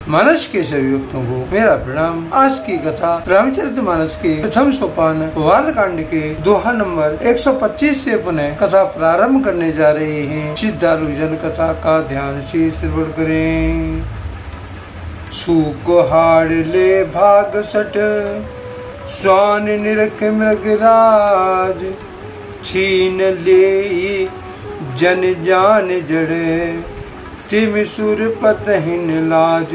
मानस के सभी भक्तों को मेरा प्रणाम। आज की कथा रामचरितमानस के प्रथम सोपान बालकांड के दोहा नंबर 125 से पुनः कथा प्रारंभ करने जा रहे हैं। श्रद्धालु जन कथा का ध्यान से श्रवण करें। सूक हाड़ ले भाग सट स्वान निरख मृगराज, छीन ले जन जान जड़े तिम सुर पतहिन लाज।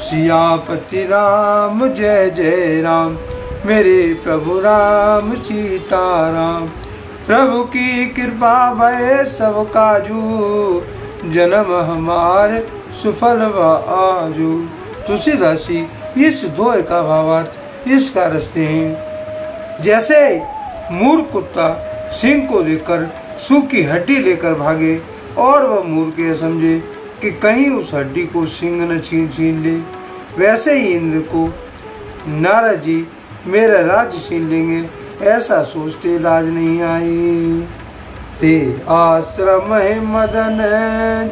सियापति राम जय जय राम, मेरे प्रभु राम सीताराम। प्रभु की कृपा भय सब काजू, जन्म हमार सुफल व आजू। तुलसीदास जी इस दोहे का भावार्थ इस का रचते हैं। जैसे मूर्ख कुत्ता सिंह को देखकर सूखी हड्डी लेकर भागे और वह मूर्ख यह समझे कि कहीं उस हड्डी को सिंह न छीन ले, वैसे ही इंद्र को नारद जी मेरा राज्य छीन लेंगे ऐसा सोचते लाज नहीं आई। ते आश्रम मदन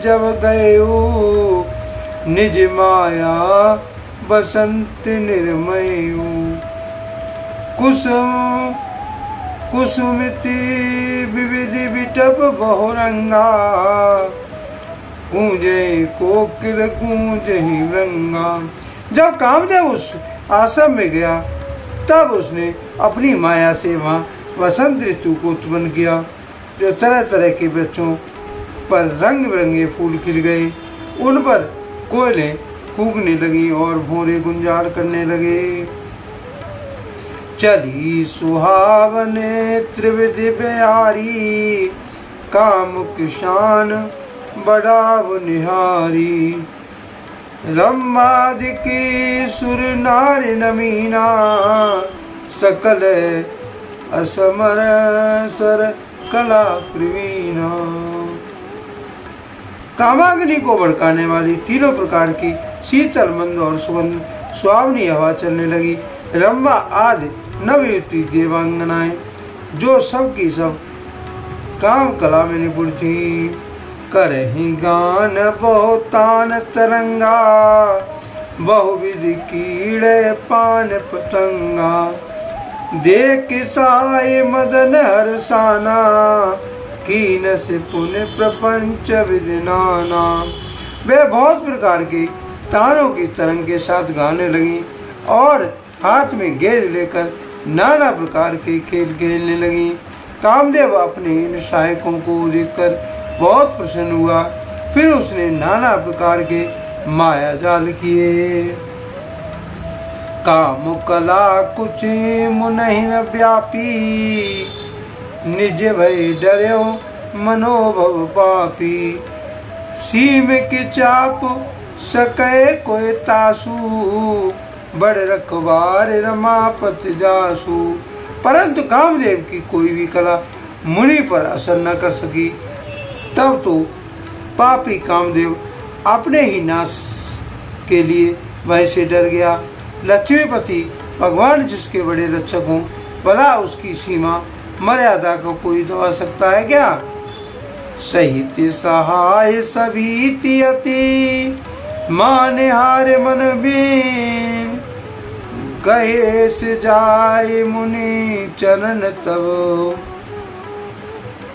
जब गयो, निज माया बसंत निर्मयु। कुसुम कुसुमिति विविध विटप बहुरंगा, गूंजे कोकिल गूंजे ही रंगा। जब कामदेव उस आश्रम में गया तब उसने अपनी माया से वहाँ वसंत ऋतु को उत्पन्न किया, जो तरह तरह के वृक्षों पर रंग बिरंगे फूल खिल गए। उन पर कोयलें कूकने लगी और भोरे गुंजार करने लगे। चली सुहावने त्रिविधि बिहारी, काम किसान बड़ा निहारी। रम्मादिकी सुर नारी नमीना, सकल असमर सर कला प्रवीणा। कामाग्नि को भड़काने वाली तीनों प्रकार की शीतल मंद और सुगंध सुहावनी हवा चलने लगी। रंभा आदि नवयुवती देवांगनाएं जो सब की सब काम कला में निपुण थी। करहि गान बहुतान तरंगा, बहुविधि कीड़े पान पतंगा। देख साई मदन हरसाना, कीन से पुण्य प्रपंच विदिनाना। वे बहुत प्रकार के तारों की तरंग के साथ गाने लगी और हाथ में गेंद लेकर नाना प्रकार के खेल खेलने लगी। कामदेव अपने इन सहायकों को देखकर बहुत प्रसन्न हुआ। फिर उसने नाना प्रकार के माया जाल किए। काम कला कुछ मुनहिन व्यापी, निज भय डर्यो मनोभव पापी। सीम की चाप सके कोई तासु, बड़ रखवार रमापति जासु। परंतु कामदेव की कोई भी कला मुनि पर असर न कर सकी। तब तो पापी कामदेव अपने ही नाश के लिए वह से डर गया। लक्ष्मीपति भगवान जिसके बड़े रक्षक हों, भला उसकी सीमा मर्यादा को कोई दबा सकता है क्या? सहित सहाय सभी तियति, माने हारे मन बीन। गए से जाए मुनि चरण तब,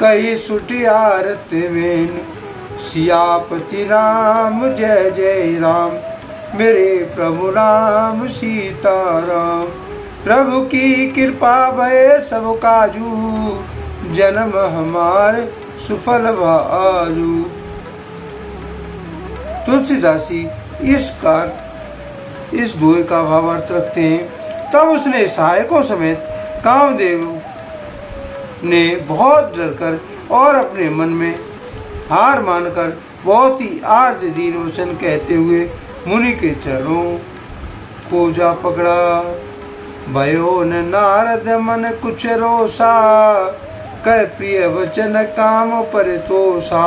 कई सुटी आरत वेन। सियापति राम जय जय राम, मेरे प्रभु राम सीताराम। प्रभु की कृपा भय सब काजू, जन्म हमार सुफल व आजू। तुलसीदासी इस दोहे का भावार्थ रखते हैं। तब उसने सहायकों समेत कामदेव ने बहुत डरकर और अपने मन में हार मानकर बहुत ही आर्ज दीन वचन कहते हुए मुनि के चरणों को जा पकड़ा। भयो न नारद मन कुछ रोसा, कह प्रिय वचन काम पर तोसा।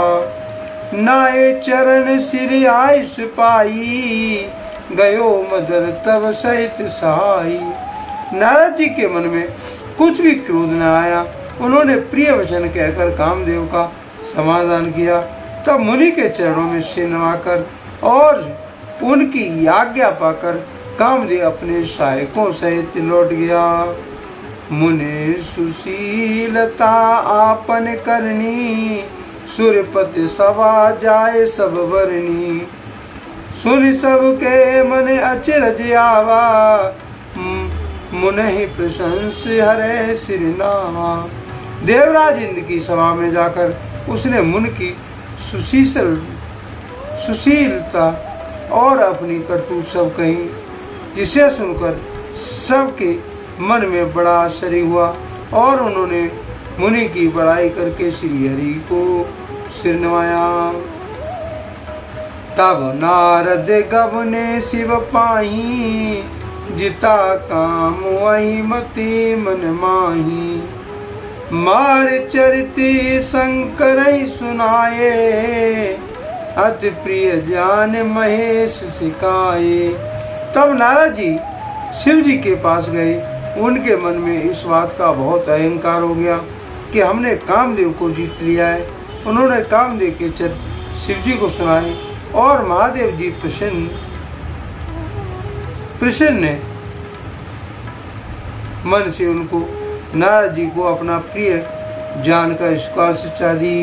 नाये चरण सिर आयुष पाई, गयो मदर तब सहित सहाई। नारद जी के मन में कुछ भी क्रोध न आया। उन्होंने प्रिय वचन कहकर कामदेव का समाधान किया। तब मुनि के चरणों में सिर नवाकर और उनकी आज्ञा पाकर कामदेव अपने सहायकों सहित लौट गया। मुनि सुशीलता आपन करनी, सूर्यपति सभा जाए सब बरनी। सुन सबके मन अचरज आवा, मुनि प्रशंस हरे सिरनावा। देवराज इंद्र की सभा में जाकर उसने मुनि की सुशीलता और अपनी करतूत सब कही, जिसे सुनकर सबके मन में बड़ा आश्चर्य हुआ और उन्होंने मुनि की बड़ाई करके श्री हरि को सिर नवाया। तब नारद गवने शिव पाही, जिता काम वही मति मन माही। मार चरित शंकर सुनाए, अति प्रिय ज्ञान महेश सिखाए। तब नारद जी शिव जी के पास गए। उनके मन में इस बात का बहुत अहंकार हो गया कि हमने कामदेव को जीत लिया है। उन्होंने कामदेव के चरित्र शिव जी को सुनाए और महादेव जी प्रसन्न मन से उनको नारद जी को अपना प्रिय जानकर इसका शिक्षा दी।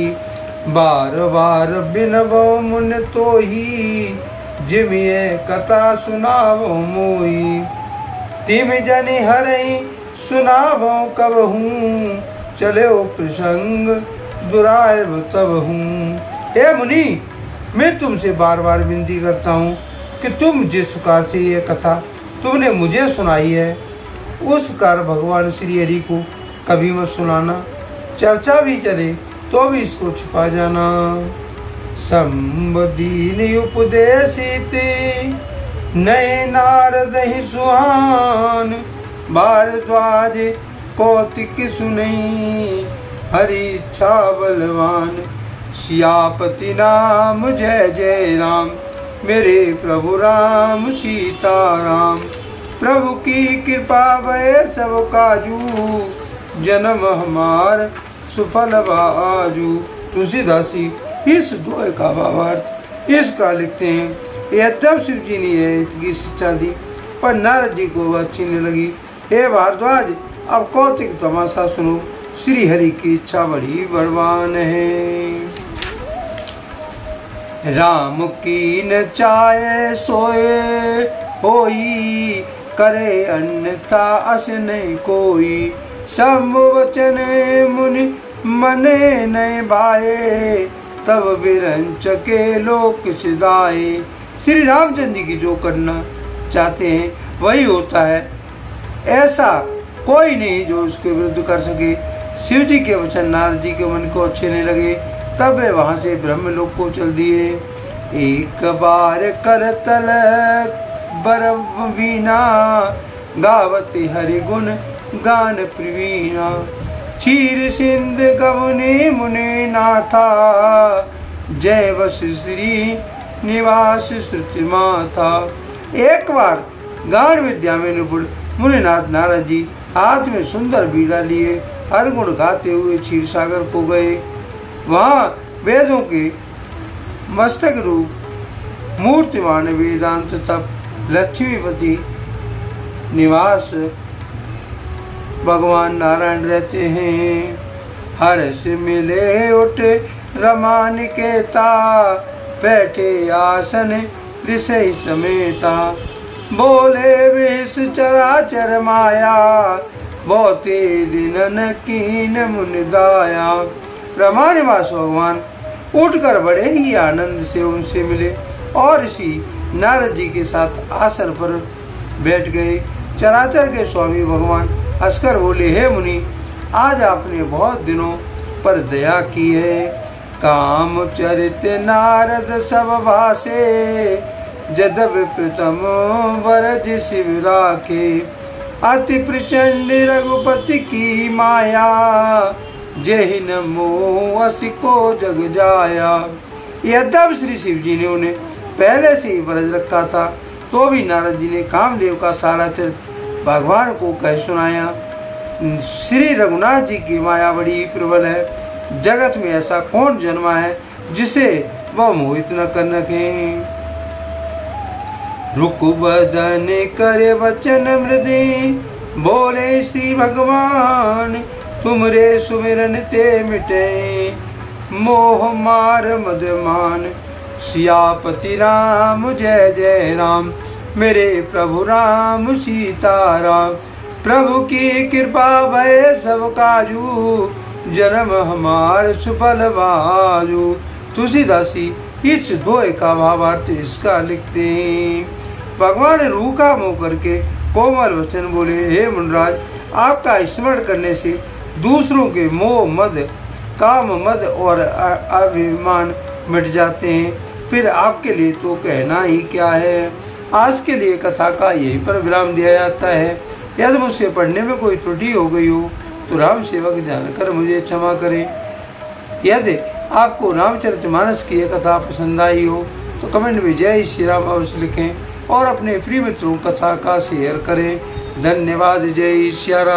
बार बार बिनबो मुन तो ही, जिमिए कथा सुनावो मोई। तिम जनि हरई सुनावो कब हूँ, चले ओ प्रसंग दुराय तब हूँ। हे मुनि, मैं तुमसे बार बार विनती करता हूँ कि तुम जिस प्रकार से ये कथा तुमने मुझे सुनाई है, उस प्रकार भगवान श्री हरि को कभी मत सुनाना। चर्चा भी चले तो भी इसको छुपा जाना। संबदीन उपदेशित नए नारद ही सुहान, भारद्वाज कौतिक सुनई, हरि इच्छा बलवान। सियापति नाम जय जय राम, मेरे प्रभु राम सीता राम। प्रभु की कृपा भय सब काजू, जन्म हमार सुफल बाजू। तुलसीदासी इस दोहे का भावार्थ इसका लिखते हैं। यह तब शिव जी ने इसकी शिक्षा दी, पर नारद जी को अच्छी नहीं लगी। हे भारद्वाज, अब कौतिक तमाशा सुनो। श्री हरि की इच्छा बड़ी बलवान है। राम की न चाहे सोए होई, करे अन्यथा अस नहीं कोई। सब वचन मुनि मने नहीं भाए, तब विरंच के लोक सिधाए। श्री रामचंद्र जी की जो करना चाहते हैं वही होता है, ऐसा कोई नहीं जो उसके विरुद्ध कर सके। शिव जी के वचन नारद जी के मन को अच्छे नहीं लगे, तब वे वहां से ब्रह्मलोक को चल दिए। एक बार करतल बरवीना, गावती हरि गुण गान प्रवीणा। क्षीर सिंध गवने मुने नाथा, जय वश श्री निवास श्रुति माता। एक बार गान विद्या में निपुण मुनिनाथ नारद जी हाथ में सुंदर बीड़ा लिए हर गुण गाते हुए क्षीर सागर को गए। वहाँ वेदों के मस्तक रूप मूर्तिमान वेदांत तप लक्ष्मीपति निवास भगवान नारायण रहते हैं। हर्ष मिले उठे रमान केता, बैठे आसन ऋषि समेता। बोले विष चराचर माया, बहुते दिनन कीन मुनि दाया। रमा निवास भगवान उठकर बड़े ही आनंद से उनसे मिले और ऋषि नारद जी के साथ आसन पर बैठ गए। चराचर के स्वामी भगवान हंसकर बोले, हे मुनि, आज आपने बहुत दिनों पर दया की है। काम चरित नारद सब भाषे, जदव प्रथम वरज शिव राखे। अति प्रचंड रघुपति की माया, जय न मोह को जग जाया। यह तब श्री शिव जी ने उन्हें पहले से ही वरज रखा था, तो भी नारद जी ने कामदेव का सारा चरित्र भगवान को कह सुनाया। श्री रघुनाथ जी की माया बड़ी प्रबल है। जगत में ऐसा कौन जन्मा है जिसे वह मोहित न कर सके। रुक बदन करे वचन मृदि, बोले श्री भगवान तुमरे सुमिरन ते मिटे, मोह मार मदमान। सियापति राम जय जय राम, मेरे प्रभु राम सीताराम। प्रभु की कृपा भय सब काजू, जन्म हमार सुफल बाजू। तुलसीदासी इस दोहे का भावार्थ इसका लिखते हैं। भगवान ने रूखा मुंह करके कोमल वचन बोले, हे मुनराज, आपका स्मरण करने से दूसरों के मोह मद, काम मद और अभिमान मिट जाते हैं। फिर आपके लिए तो कहना ही क्या है। आज के लिए कथा का यही पर विराम दिया जाता है। यदि मुझसे पढ़ने में कोई त्रुटि हो गई हो तो राम सेवक जानकर मुझे क्षमा करें। यदि आपको रामचरितमानस की यह कथा पसंद आई हो तो कमेंट में जय श्री राम अवश्य लिखें और अपने प्रिय मित्रों कथा का शेयर करें। धन्यवाद। जय श्री राम।